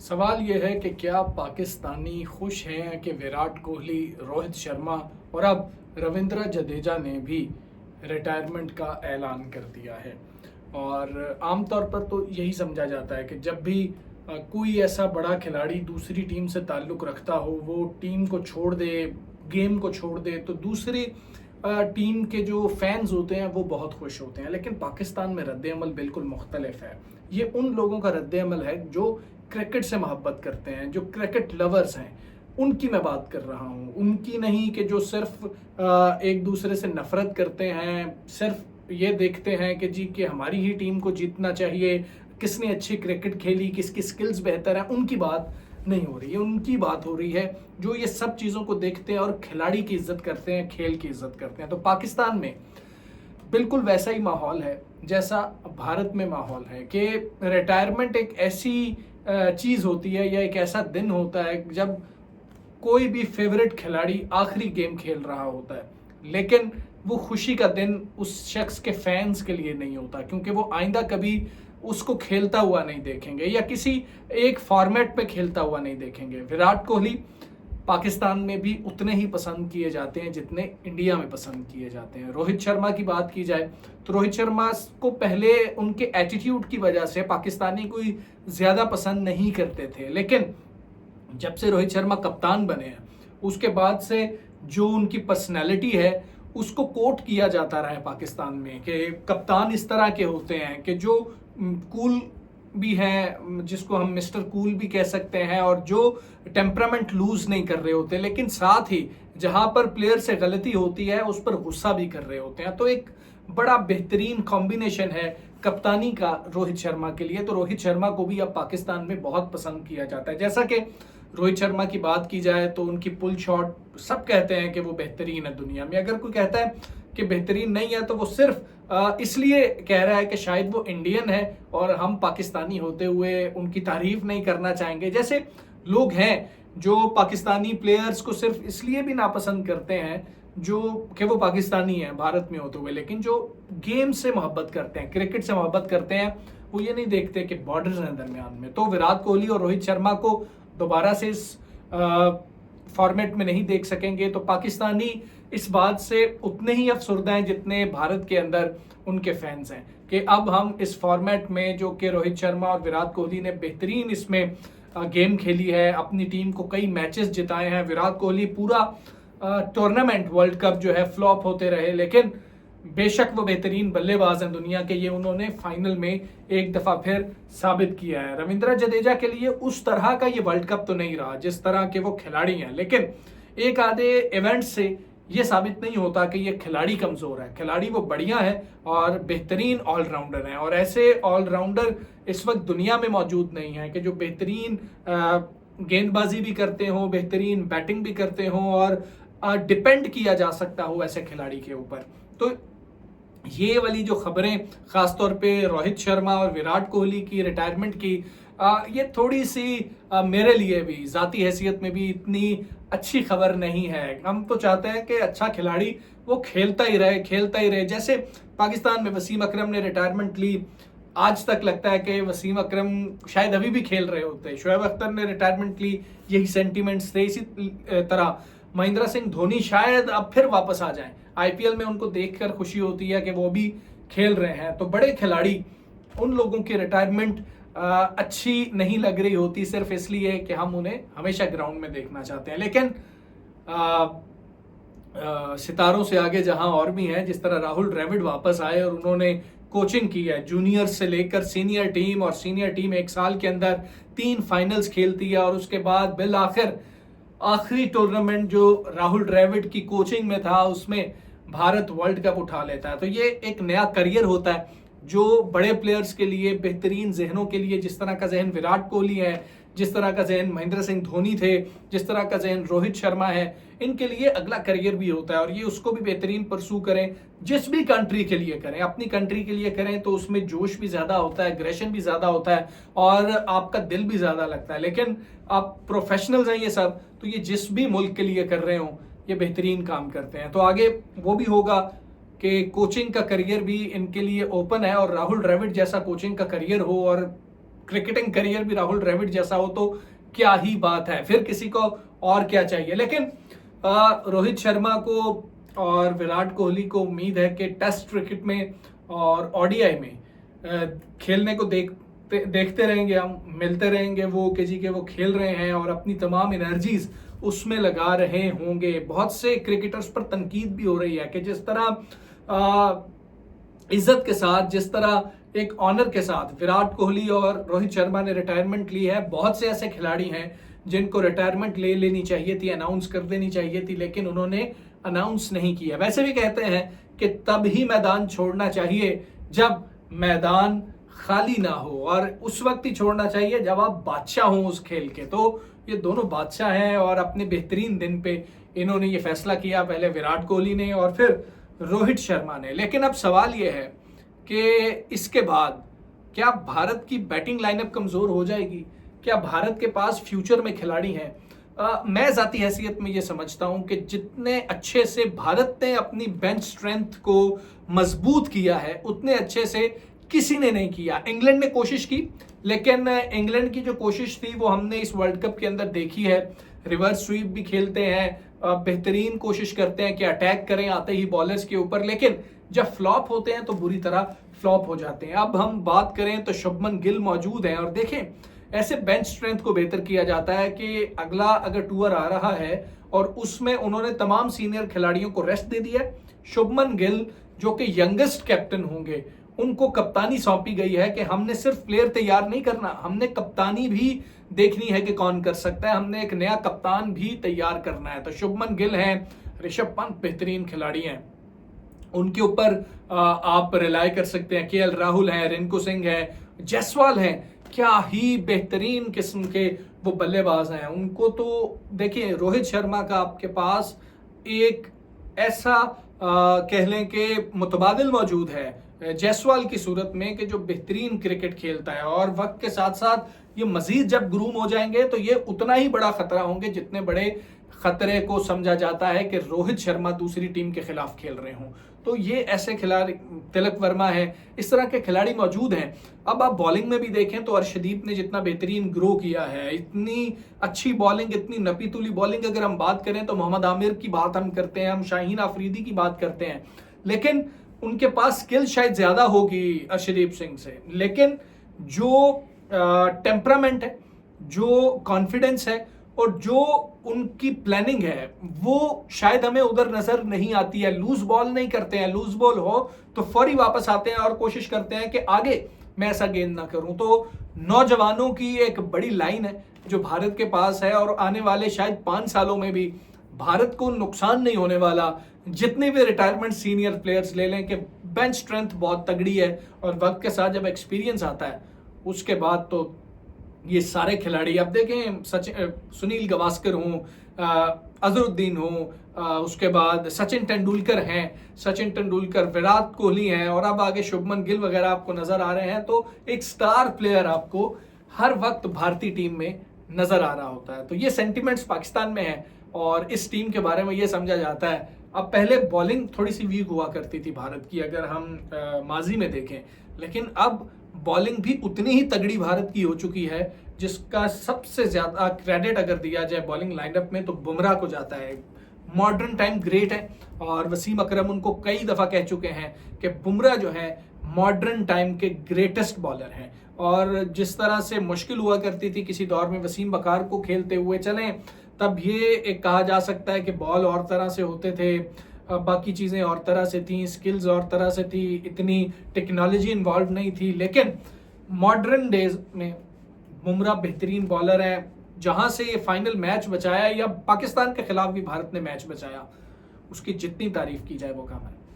सवाल ये है कि क्या पाकिस्तानी खुश हैं कि विराट कोहली, रोहित शर्मा और अब रविंद्र जडेजा ने भी रिटायरमेंट का ऐलान कर दिया है। और आमतौर पर तो यही समझा जाता है कि जब भी कोई ऐसा बड़ा खिलाड़ी दूसरी टीम से ताल्लुक़ रखता हो, वो टीम को छोड़ दे, गेम को छोड़ दे, तो दूसरी टीम के जो फैंस होते हैं वो बहुत खुश होते हैं। लेकिन पाकिस्तान में रद्द-ए-अमल बिल्कुल मुख्तलिफ है। ये उन लोगों का रद्द-ए-अमल है जो क्रिकेट से मोहब्बत करते हैं, जो क्रिकेट लवर्स हैं, उनकी मैं बात कर रहा हूँ। उनकी नहीं कि जो सिर्फ एक दूसरे से नफरत करते हैं, सिर्फ ये देखते हैं कि जी कि हमारी ही टीम को जीतना चाहिए, किसने अच्छी क्रिकेट खेली, किसकी स्किल्स बेहतर हैं, उनकी बात नहीं हो रही है। उनकी बात हो रही है जो ये सब चीज़ों को देखते हैं और खिलाड़ी की इज्जत करते हैं, खेल की इज्जत करते हैं। तो पाकिस्तान में बिल्कुल वैसा ही माहौल है जैसा भारत में माहौल है कि रिटायरमेंट एक ऐसी चीज़ होती है या एक ऐसा दिन होता है जब कोई भी फेवरेट खिलाड़ी आखिरी गेम खेल रहा होता है। लेकिन वो खुशी का दिन उस शख्स के फैंस के लिए नहीं होता, क्योंकि वो आइंदा कभी उसको खेलता हुआ नहीं देखेंगे या किसी एक फॉर्मेट पे खेलता हुआ नहीं देखेंगे। विराट कोहली पाकिस्तान में भी उतने ही पसंद किए जाते हैं जितने इंडिया में पसंद किए जाते हैं। रोहित शर्मा की बात की जाए तो रोहित शर्मा को पहले उनके एटीट्यूड की वजह से पाकिस्तानी कोई ज़्यादा पसंद नहीं करते थे, लेकिन जब से रोहित शर्मा कप्तान बने हैं उसके बाद से जो उनकी पर्सनैलिटी है उसको कोट किया जाता रहा है पाकिस्तान में कि कप्तान इस तरह के होते हैं कि जो कूल भी हैं, जिसको हम मिस्टर कूल भी कह सकते हैं, और जो टेम्परामेंट लूज नहीं कर रहे होते, लेकिन साथ ही जहां पर प्लेयर से गलती होती है उस पर गुस्सा भी कर रहे होते हैं। तो एक बड़ा बेहतरीन कॉम्बिनेशन है कप्तानी का रोहित शर्मा के लिए। तो रोहित शर्मा को भी अब पाकिस्तान में बहुत पसंद किया जाता है। जैसा कि रोहित शर्मा की बात की जाए तो उनकी पुल शॉट सब कहते हैं कि वो बेहतरीन है दुनिया में। अगर कोई कहता है कि बेहतरीन नहीं है तो वो सिर्फ इसलिए कह रहा है कि शायद वो इंडियन है और हम पाकिस्तानी होते हुए उनकी तारीफ नहीं करना चाहेंगे। जैसे लोग हैं जो पाकिस्तानी प्लेयर्स को सिर्फ इसलिए भी नापसंद करते हैं जो कि वो पाकिस्तानी हैं भारत में होते हुए, लेकिन जो गेम से मोहब्बत करते हैं, क्रिकेट से मोहब्बत करते हैं, वो ये नहीं देखते कि बॉर्डर्स हैं दरमियान में। तो विराट कोहली और रोहित शर्मा को दोबारा से इस फॉर्मेट में नहीं देख सकेंगे। तो पाकिस्तानी इस बात से उतने ही अफसरदा हैं जितने भारत के अंदर उनके फैंस हैं कि अब हम इस फॉर्मेट में, जो कि रोहित शर्मा और विराट कोहली ने बेहतरीन इसमें गेम खेली है, अपनी टीम को कई मैचेस जिताए हैं। विराट कोहली पूरा टूर्नामेंट वर्ल्ड कप जो है फ्लॉप होते रहे, लेकिन बेशक वो बेहतरीन बल्लेबाज हैं दुनिया के, ये उन्होंने फाइनल में एक दफ़ा फिर साबित किया है। रविंद्र जडेजा के लिए उस तरह का ये वर्ल्ड कप तो नहीं रहा जिस तरह के वो खिलाड़ी हैं, लेकिन एक आधे इवेंट से ये साबित नहीं होता कि ये खिलाड़ी कमज़ोर है। खिलाड़ी वो बढ़िया है और बेहतरीन ऑलराउंडर हैं, और ऐसे ऑलराउंडर इस वक्त दुनिया में मौजूद नहीं है कि जो बेहतरीन गेंदबाजी भी करते हों, बेहतरीन बैटिंग भी करते हों और डिपेंड किया जा सकता हो ऐसे खिलाड़ी के ऊपर। तो ये वाली जो खबरें खासतौर पे रोहित शर्मा और विराट कोहली की रिटायरमेंट की, ये थोड़ी सी मेरे लिए भी ज़ाती हैसियत में भी इतनी अच्छी खबर नहीं है। हम तो चाहते हैं कि अच्छा खिलाड़ी वो खेलता ही रहे, खेलता ही रहे। जैसे पाकिस्तान में वसीम अकरम ने रिटायरमेंट ली, आज तक लगता है कि वसीम अकरम शायद अभी भी खेल रहे होते। शोएब अख्तर ने रिटायरमेंट ली, यही सेंटीमेंट्स थे। इसी तरह महेंद्र सिंह धोनी शायद अब फिर वापस आ जाएं। आईपीएल में उनको देखकर खुशी होती है कि वो भी खेल रहे हैं। तो बड़े खिलाड़ी, उन लोगों की रिटायरमेंट अच्छी नहीं लग रही होती सिर्फ इसलिए कि हम उन्हें हमेशा ग्राउंड में देखना चाहते हैं। लेकिन सितारों से आगे जहां और भी हैं, जिस तरह राहुल द्रविड़ वापस आए और उन्होंने कोचिंग की है जूनियर से लेकर सीनियर टीम, और सीनियर टीम एक साल के अंदर 3 फाइनल्स खेलती है, और उसके बाद बिल आखिरी टूर्नामेंट जो राहुल द्रविड़ की कोचिंग में था उसमें भारत वर्ल्ड कप उठा लेता है। तो ये एक नया करियर होता है जो बड़े प्लेयर्स के लिए, बेहतरीन जहनों के लिए, जिस तरह का जहन विराट कोहली है, जिस तरह का जहन महेंद्र सिंह धोनी थे, जिस तरह का जहन रोहित शर्मा है, इनके लिए अगला करियर भी होता है और ये उसको भी बेहतरीन परसू करें। जिस भी कंट्री के लिए करें, अपनी कंट्री के लिए करें तो उसमें जोश भी ज़्यादा होता है, एग्रेशन भी ज़्यादा होता है और आपका दिल भी ज़्यादा लगता है। लेकिन आप प्रोफेशनल्स हैं ये सब, तो ये जिस भी मुल्क के लिए कर रहे हों ये बेहतरीन काम करते हैं। तो आगे वो भी होगा कि कोचिंग का करियर भी इनके लिए ओपन है और राहुल द्रविड़ जैसा कोचिंग का करियर हो और क्रिकेटिंग करियर भी राहुल द्रविड़ जैसा हो तो क्या ही बात है, फिर किसी को और क्या चाहिए। लेकिन रोहित शर्मा को और विराट कोहली को उम्मीद है कि टेस्ट क्रिकेट में और ओडीआई में खेलने को देखते रहेंगे, हम मिलते रहेंगे वो के वो खेल रहे हैं और अपनी तमाम एनर्जीज उसमें लगा रहे होंगे। बहुत से क्रिकेटर्स पर तनकीद भी हो रही है कि जिस तरह इज्जत के साथ, जिस तरह एक ऑनर के साथ विराट कोहली और रोहित शर्मा ने रिटायरमेंट ली है, बहुत से ऐसे खिलाड़ी हैं जिनको रिटायरमेंट ले लेनी चाहिए थी, अनाउंस कर देनी चाहिए थी, लेकिन उन्होंने अनाउंस नहीं किया। वैसे भी कहते हैं कि तब ही मैदान छोड़ना चाहिए जब मैदान खाली ना हो, और उस वक्त ही छोड़ना चाहिए जब आप बादशाह हो उस खेल के। तो ये दोनों बादशाह हैं और अपने बेहतरीन दिन पे इन्होंने ये फैसला किया, पहले विराट कोहली ने और फिर रोहित शर्मा ने। लेकिन अब सवाल ये है कि इसके बाद क्या भारत की बैटिंग लाइनअप कमजोर हो जाएगी? क्या भारत के पास फ्यूचर में खिलाड़ी हैं? मैं जाती हैसियत में ये समझता हूं कि जितने अच्छे से भारत ने अपनी बेंच स्ट्रेंथ को मजबूत किया है उतने अच्छे से किसी ने नहीं किया। इंग्लैंड ने कोशिश की, लेकिन इंग्लैंड की जो कोशिश थी वो हमने इस वर्ल्ड कप के अंदर देखी है। रिवर्स स्वीप भी खेलते हैं, बेहतरीन कोशिश करते हैं कि अटैक करें आते ही बॉलर्स के ऊपर, लेकिन जब फ्लॉप होते हैं तो बुरी तरह फ्लॉप हो जाते हैं। अब हम बात करें तो शुभमन गिल मौजूद हैं और देखें ऐसे बेंच स्ट्रेंथ को बेहतर किया जाता है कि अगला अगर टूर आ रहा है और उसमें उन्होंने तमाम सीनियर खिलाड़ियों को रेस्ट दे दिया। शुभमन गिल जो कि यंगेस्ट कैप्टन होंगे, उनको कप्तानी सौंपी गई है कि हमने सिर्फ प्लेयर तैयार नहीं करना, हमने कप्तानी भी देखनी है कि कौन कर सकता है, हमने एक नया कप्तान भी तैयार करना है। तो शुभमन गिल हैं, ऋषभ पंत बेहतरीन खिलाड़ी हैं, उनके ऊपर आप रिलाई कर सकते हैं। केएल राहुल हैं, रिंकू सिंह है, जायसवाल हैं, क्या ही बेहतरीन किस्म के वो बल्लेबाज हैं। उनको तो देखिए, रोहित शर्मा का आपके पास एक ऐसा कह लें कि मुतबादिल मौजूद है जायसवाल की सूरत में कि जो बेहतरीन क्रिकेट खेलता है, और वक्त के साथ साथ ये मजीद जब ग्रूम हो जाएंगे तो ये उतना ही बड़ा खतरा होंगे जितने बड़े खतरे को समझा जाता है कि रोहित शर्मा दूसरी टीम के खिलाफ खेल रहे हों। तो ये ऐसे खिलाड़ी, तिलक वर्मा है, इस तरह के खिलाड़ी मौजूद हैं। अब आप बॉलिंग में भी देखें तो अर्शदीप ने जितना बेहतरीन ग्रो किया है, इतनी अच्छी बॉलिंग, इतनी नपी तुली बॉलिंग, अगर हम बात करें तो मोहम्मद आमिर की बात हम करते हैं, हम शाहीन आफरीदी की बात करते हैं, लेकिन उनके पास स्किल शायद ज्यादा होगी अर्शदीप सिंह से, लेकिन जो टेम्परामेंट है, जो कॉन्फिडेंस है और जो उनकी प्लानिंग है वो शायद हमें उधर नजर नहीं आती है। लूज बॉल नहीं करते हैं, लूज बॉल हो तो फौरी वापस आते हैं और कोशिश करते हैं कि आगे मैं ऐसा गेंद ना करूं। तो नौजवानों की एक बड़ी लाइन है जो भारत के पास है, और आने वाले शायद 5 सालों में भी भारत को नुकसान नहीं होने वाला। जितने भी रिटायरमेंट सीनियर प्लेयर्स ले लें कि बेंच स्ट्रेंथ बहुत तगड़ी है, और वक्त के साथ जब एक्सपीरियंस आता है उसके बाद तो ये सारे खिलाड़ी, अब देखें सुनील गावस्कर हों, अजहरुद्दीन हों, उसके बाद सचिन तेंदुलकर हैं, सचिन तेंदुलकर, विराट कोहली हैं, और अब आगे शुभमन गिल वगैरह आपको नजर आ रहे हैं। तो एक स्टार प्लेयर आपको हर वक्त भारतीय टीम में नजर आ रहा होता है। तो ये सेंटिमेंट्स पाकिस्तान में है और इस टीम के बारे में ये समझा जाता है। अब पहले बॉलिंग थोड़ी सी वीक हुआ करती थी भारत की, अगर हम माजी में देखें, लेकिन अब बॉलिंग भी उतनी ही तगड़ी भारत की हो चुकी है, जिसका सबसे ज्यादा क्रेडिट अगर दिया जाए बॉलिंग लाइनअप में तो बुमराह को जाता है। मॉडर्न टाइम ग्रेट है, और वसीम अकरम उनको कई दफा कह चुके हैं कि बुमराह जो है मॉडर्न टाइम के ग्रेटेस्ट बॉलर हैं। और जिस तरह से मुश्किल हुआ करती थी किसी दौर में वसीम बकार को खेलते हुए चलें, तब ये एक कहा जा सकता है कि बॉल और तरह से होते थे, बाकी चीज़ें और तरह से थी, स्किल्स और तरह से थी, इतनी टेक्नोलॉजी इन्वॉल्व नहीं थी। लेकिन मॉडर्न डेज में बुमराह बेहतरीन बॉलर है। जहां से ये फाइनल मैच बचाया, या पाकिस्तान के खिलाफ भी भारत ने मैच बचाया, उसकी जितनी तारीफ की जाए वो कम है।